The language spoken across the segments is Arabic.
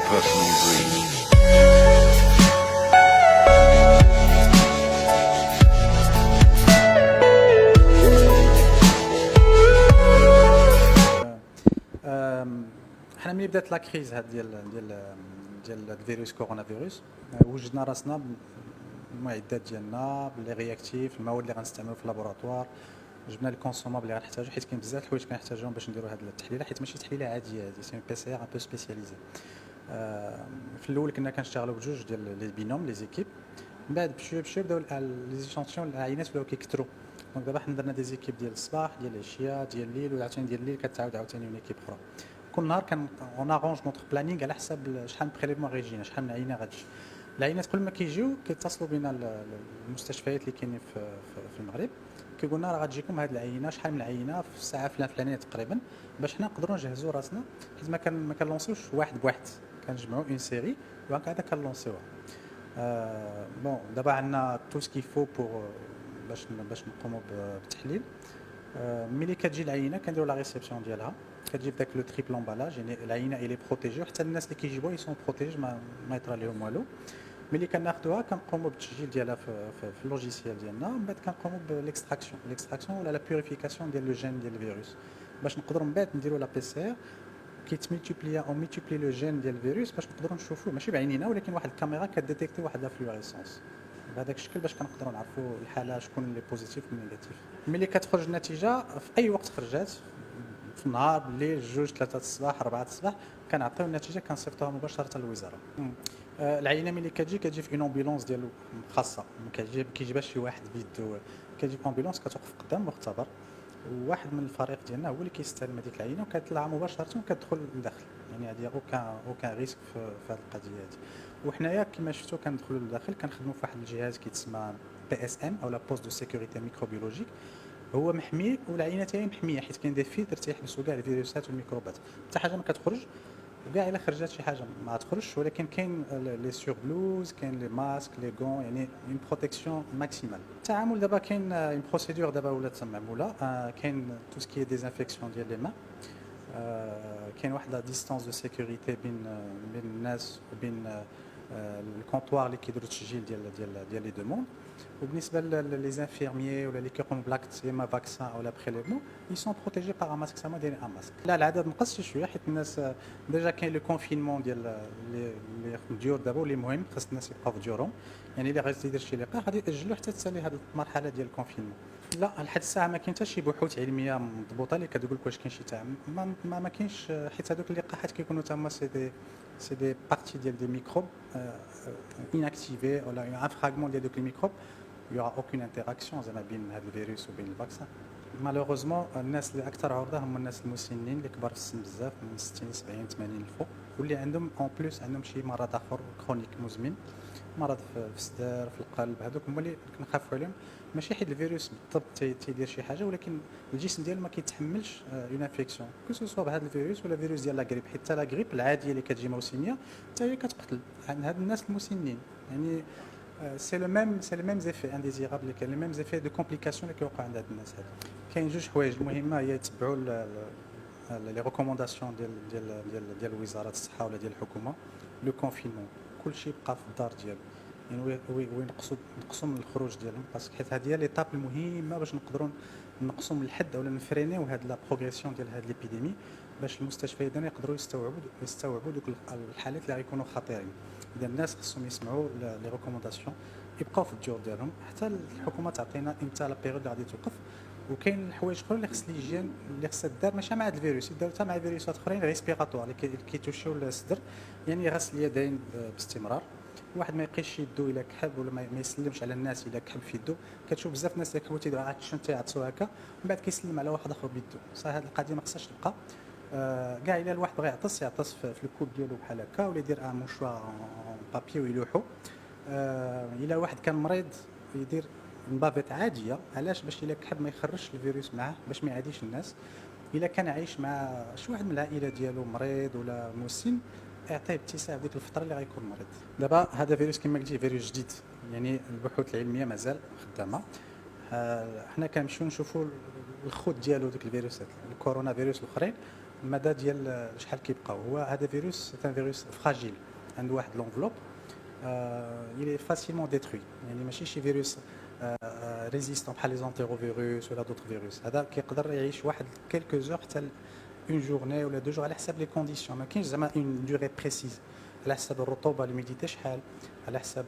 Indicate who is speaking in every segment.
Speaker 1: personal dreams.
Speaker 2: حنا ملي بدات لا كريز هاد ديال الفيروس كورونا فيروس وجدنا راسنا المعدات ديالنا باللي رياكتيف المواد اللي غنستعملوا في اللابوراتوار جبنا الكونسومابل اللي غنحتاجو حيت كاين بزاف الحوايج كنحتاجوهم باش نديروا هاد التحليله حيت ماشي تحليله عاديه هادي سي بي سي ار ان بو سبيسياليزي. في الاول كنا كنشتغلوا بجوج ديال لي بينوم لي زيكيب من بعد بشويه بداو لي زيشانتيون العينات ولاو كيكثروا دونك دابا حنا درنا دي زيكيب ديال الصباح ديال العشيه ديال الليل وعاوتاني ديال الليل كتعاود عاوتاني اون ايكيب اخرى كل نهار كان اون ارونج نوتر بلانينغ على حساب شحال من بريليفمون غيجينا شحال من عينه غتجي العينات كل ما كيجيو كيتصلوا بينا المستشفيات اللي كاينين في المغرب كيقول لنا راه غتجيكم هذه العينه شحال من عينه في الساعه الفلانيه تقريبا باش حنا نقدروا نجهزوا راسنا حيت ما كنلونسيوش واحد بواحد كنجمعوا اون سيري وهكذا كنلونسيوها. بون دابا عندنا تو سكي فو بور باش نقوموا بالتحليل. ملي كتجي العينه كنديروا لا ريسبسيون ديالها كتجي بداك لو تريبل امبالاج يعني العينه الي بروتيجي حتى الناس اللي كيجيبوها يسون بروتيج ما يطرى لهم والو. ملي كناخذوها كنقوموا بالتسجيل ديالها في اللوجيسيال ديالنا من بعد كنقوموا بالاكستراكسيون ولا لا بيوريفيكاسيون ديال لو جين ديال الفيروس باش نقدروا من بعد نديروا لا بي سي ار كيتملتيبليا او ملتيبلي لو جين ديال الفيروس باش نقدروا نشوفوه ماشي بعينينا ولكن واحد الكاميرا كديتيكتي واحد لا فلوريسونس بهذاك الشكل باش كنقدروا نعرفوا الحاله شكون اللي بوزيتيف ومن نيجاتيف. ملي كتخرج النتيجه في اي وقت خرجات في النهار بالليل 2 3 الصباح 4 الصباح كنعطيو النتيجه كنصيفطوها مباشره للوزاره. العينه ملي كتجي في اون امبيلونس ديالو خاصه ما كيجيبهاش شي واحد بيدو كتجي في امبيلونس كتوقف قدام مختبر وواحد من الفريق ديالنا هو اللي كيستلم هذيك العينه وكتطلع مباشره وكتدخل للداخل يعني هذه اوكان ريسك في هذه القضيه هذه. وحنايا كما شفتوا كندخلوا للداخل كنخدموا في واحد الجهاز كيتسمى بي اس ام او لا بوست دو سيكوريتي ميكروبيولوجيك هو محمي والعينه تاعي محميه حيت كاين دي فيلتر تيحبسوا كاع الفيروسات والميكروبات حتى حاجه ما كتخرج وكاع الا خرجت شي حاجه ما تخرجش ولكن كاين لي سور بلوز كاين لي ماسك لي غون يعني اون بروتيكسيون ماكسيمال. التعامل دابا كاين اون بروسيدور دابا ولات معموله كاين تو سكي ديزانفيكسيون ديال لي مان كاين واحد لا ديستانس دو سيكوريتي بين الناس وبين الكونطوار اللي كيديروا التسجيل ديال لي دوموند. وبالنسبه لي زانفيرميي ولا اللي كيقوموا بلاكت يا اما فاكسان ولا بريليفمون ils sont protégés par un masque سما دايرين ان ماسك. لا العدد نقص شويه حيت الناس ديجا كاين لو كونفينمون ديال اللي ديور دابا واللي مهم خاص الناس يبقاو في ديورهم يعني اللي غادي يدير شي لقاء غادي ياجلوا حتى تسالي هذه المرحله ديال الكونفينمون. لا لحد الساعه ما كاين حتى شي بحوث علميه مضبوطه اللي كتقول لك واش كاين شي تعامل ما كاينش حيت هذوك اللقاحات كيكونوا تما سي دي بارتي ديال دي ميكروب inactivé ولا un fragment ديال دوك الميكروب il y aura aucune interaction زعما بين هذا الفيروس وبين الفاكسان. مالوغوزمون الناس اللي اكثر عرضه هم الناس المسنين اللي كبار في السن بزاف من 60 70 80 الفوق واللي عندهم اون بليس عندهم شي مرض اخر كرونيك مزمن مرض في الصدر في القلب هذوك هما اللي كنخافوا عليهم ماشي حيت الفيروس بالضبط تيدير شي حاجه ولكن الجسم ديالو ما كيتحملش اون انفيكسيون كو سوا بهذا الفيروس ولا فيروس ديال لا غريب حيت لا غريب العاديه اللي كتجي موسميه حتى هي كتقتل عند هاد الناس المسنين يعني سي لو ميم زيفي انديزيرابل كاين لي ميم زيفي دو كومبليكاسيون اللي كيوقع عند هاد الناس هادو. كاين جوج حوايج المهمه هي يتبعوا لي ريكومونداسيون ديال وزاره الصحه ولا ديال الحكومه لو كونفينمون كلشي يبقى في الدار ديالو يعني وينقصوا من الخروج ديالهم باسكو حيت هذه هي ليطاب المهمه باش نقدروا نقصوا من الحد ولا نفرينيو هاد لا بروغريسيون ديال هاد ليبيديمي باش المستشفيات ديالنا يقدروا يستوعبوا دوك الحالات اللي غيكونوا خطيرين. اذا الناس خصهم يسمعوا لي ريكومونداسيون يبقاو في الديور ديالهم حتى الحكومه تعطينا امتى لا بيريود اللي غادي توقف. وكاين الحوايج اخرى اللي خص ليجيان اللي خصها دار ماشي مع هذا الفيروس يدار حتى مع فيروسات اخرين ريسبيراتوار اللي كيتوشيو الصدر يعني غسل اليدين باستمرار واحد ما يقيش يدو الا كحب ولا ما يسلمش على الناس الا كحب في يدو كتشوف بزاف الناس اللي كحبوا تيديروا عطشان تيعطسوا هكا من بعد كيسلم على واحد اخر بيدو صح. هذه القضيه ما خصهاش تبقى كاع الا الواحد بغى يعطس في الكوب ديالو بحال هكا ولا يدير ان موشوار بابي ويلوحو. الا واحد كان مريض يدير مبافيت عاديه علاش باش الا كحب ما يخرجش الفيروس معاه باش ما يعاديش الناس. الا كان عايش مع شي واحد من العائله ديالو مريض ولا مسن اعطيه ابتسام ديك الفتره اللي غيكون مريض. دابا هذا فيروس كما قلتي فيروس جديد يعني البحوث العلميه مازال خدامه. حنا كنمشيو نشوفوا الخوت ديالو ديك الفيروسات الكورونا فيروس الاخرين المدى ديال شحال كيبقاو. هو هذا فيروس سي ان فيروس فراجيل، عنده واحد لونفلوب il est facilement détruit. يعني ماشي شي فيروس ريزيستون بحال لي زونتيروفيروس ولا دوطر فيروس. هذا كيقدر يعيش واحد كيلكو زور حتى اون جورني ولا دو جور على حساب لي كونديسيون. ما كاينش زعما اون دوري بريسيز، على حساب الرطوبه لوميديتي شحال، على حساب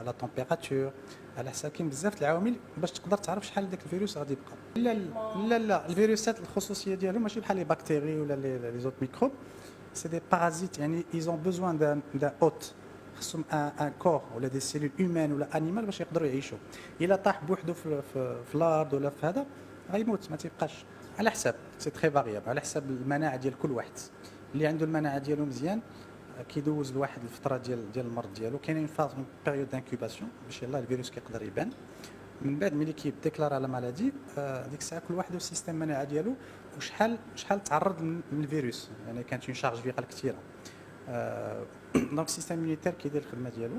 Speaker 2: لا تمبيراتور، على حساب كاين بزاف د العوامل باش تقدر تعرف شحال داك الفيروس غادي يبقى. لا الفيروسات الخصوصيه ديالهم ماشي بحال لي بكتيري ولا لي زوت ميكروب، سي دي بارازيت. يعني ايزون بوزوان دان هوت، خصهم ان كور ولا دي سيلول هيومان ولا انيمال باش يقدروا يعيشوا. الا طاح بوحدو في الارض ولا في هذا غيموت، ما تيبقاش. على حساب سي تري فاريابل، على حساب المناعه ديال كل واحد. اللي عنده المناعه ديالو مزيان كيدوز لواحد الفتره ديال المرض ديالو. كاينين فاز اون بيريود دانكوباسيون باش يلاه الفيروس كيقدر يبان. من بعد ملي كيديكلار على مالادي، ديك الساعه كل واحد والسيستم المناعه ديالو وشحال تعرض من الفيروس. يعني كانت اون شارج فيرال كثيره. دونك السيستم immunitaire كيدير الخدمه ديالو.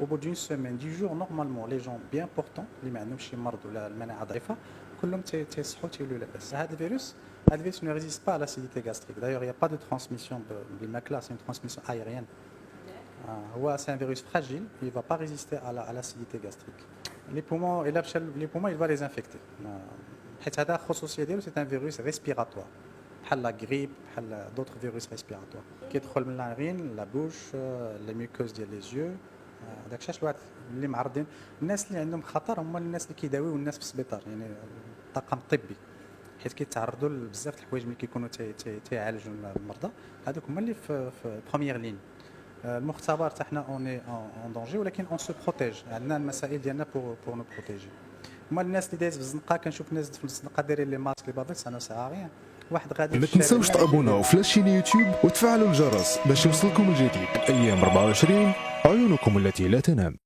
Speaker 2: au bout d'une semaine 10 jours normalement les gens bien portants اللي ما عندهمش شي مرض ولا المناعه ضعيفه كلهم تيصحوا تيولوا لاباس. هذا الفيروس ne résiste pas à l'acidité gastrique. D'ailleurs, il n'y a pas de transmission بالماكله, c'est une transmission aérienne. هو c'est un virus fragile, il ne va pas résister à l'acidité gastrique. Les poumons, les poumons, il va les infecter. حيت هذا الخصوصيه ديالو c'est un virus respiratoire. بحال لا غريب بحال دوطر فيروس ريسبيراتوار كيدخل من لارين لا بوش لا ميوكوز ديال لي زيو. داك الشيء الواحد اللي معرضين الناس اللي عندهم خطر هما الناس اللي كيداويو الناس في السبيطار، يعني الطاقم الطبي، حيت كيتعرضوا لبزاف د الحوايج ملي كيكونوا تيعالجوا المرضى. هذوك هما اللي في بروميير لين. المختبر تاع حنا اوني اون دونجي، ولكن اون سو بروتيج، عندنا المسائل ديالنا بور نو بروتيجي. هما الناس اللي دايز في الزنقه، كنشوف ناس في الزنقه دايرين لي ماسك لي بافيس، انا ساعه واحد غادي.
Speaker 1: ما تنساوش تابوناو في لاشين يوتيوب وتفعلوا الجرس باش يوصلكم الجديد. ايام 24 عيونكم التي لا تنام.